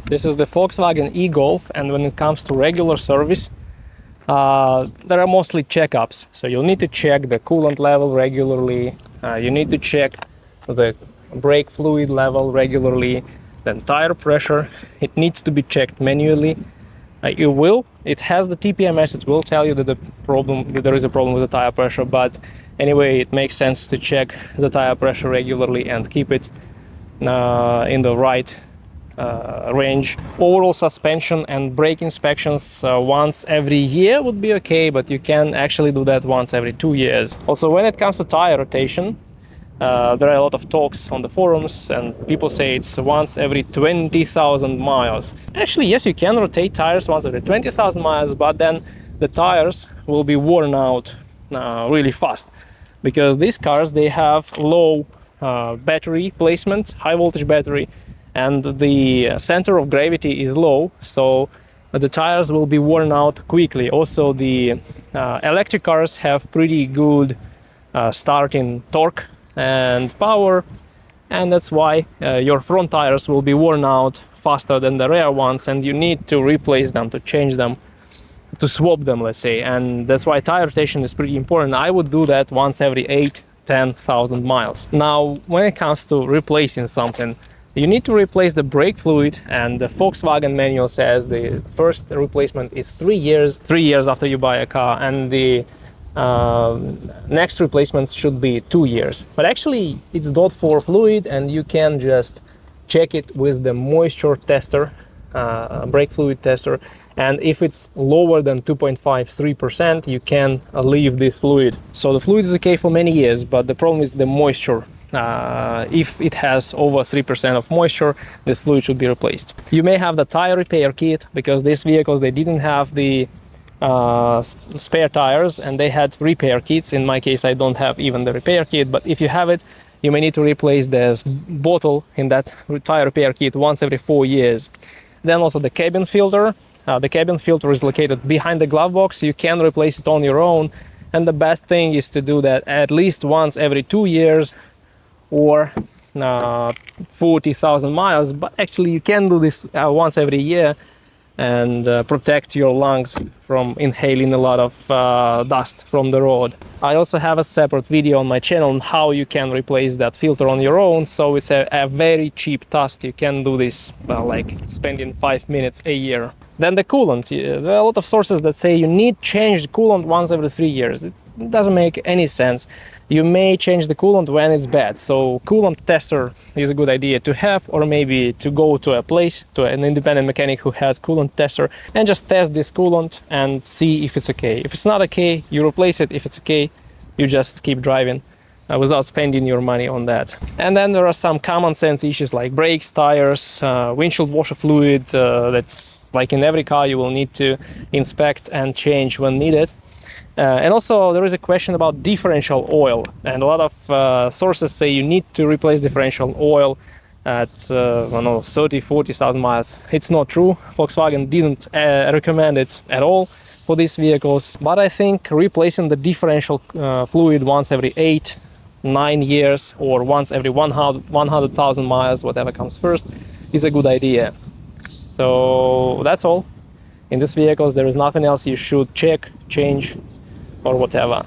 This is the Volkswagen e-Golf, and when it comes to regular service, there are mostly checkups. So you'll need to check the coolant level regularly, you need to check the brake fluid level regularly, then tire pressure, it needs to be checked manually. It has the TPMS, it will tell you that there is a problem with the tire pressure, but anyway, it makes sense to check the tire pressure regularly and keep it in the right range. Overall suspension and brake inspections once every year would be okay, but you can actually do that once every 2 years. Also, when it comes to tire rotation, there are a lot of talks on the forums, and people say it's once every 20,000 miles. Actually, yes, you can rotate tires once every 20,000 miles, but then the tires will be worn out really fast, because these cars, they have low battery placement, high voltage battery, and the center of gravity is low, so the tires will be worn out quickly. Also, the electric cars have pretty good starting torque and power, and that's why your front tires will be worn out faster than the rear ones, and you need to replace them, to change them, to swap them, let's say. And that's why tire rotation is pretty important. I would do that once every 8-10,000 miles. Now, when it comes to replacing something, you need to replace the brake fluid, and the Volkswagen manual says the first replacement is 3 years after you buy a car, and the next replacements should be 2 years. But actually, it's .4 fluid, and you can just check it with the moisture tester, brake fluid tester, and if it's lower than 2.53%, you can leave this fluid. So the fluid is okay for many years, but the problem is the moisture. If it has over 3% of moisture, this fluid should be replaced. You may have the tire repair kit, because these vehicles, they didn't have the spare tires, and they had repair kits. In my case, I don't have even the repair kit, but if you have it, you may need to replace this bottle in that tire repair kit once every 4 years. Then also the cabin filter. The cabin filter is located behind the glove box. You can replace it on your own, and the best thing is to do that at least once every 2 years or 40,000 miles. But actually, you can do this once every year and protect your lungs from inhaling a lot of dust from the road. I also have a separate video on my channel on how you can replace that filter on your own, so it's a very cheap task. You can do this like spending 5 minutes a year. Then the coolant. There are a lot of sources that say you need to change the coolant once every 3 years. It doesn't make any sense. You may change the coolant when it's bad, so coolant tester is a good idea to have, or maybe to go to a place, to an independent mechanic who has coolant tester, and just test this coolant and see if it's okay. If it's not okay, you replace it. If it's okay, you just keep driving without spending your money on that. And then there are some common sense issues like brakes, tires, windshield washer fluid. That's like in every car you will need to inspect and change when needed. And also there is a question about differential oil, and a lot of sources say you need to replace differential oil at 30-40,000 miles. It's not true. Volkswagen didn't recommend it at all for these vehicles, but I think replacing the differential fluid once every 8-9 years or once every 100,000 miles, whatever comes first, is a good idea. So that's all. In these vehicles there is nothing else you should check, change, or whatever.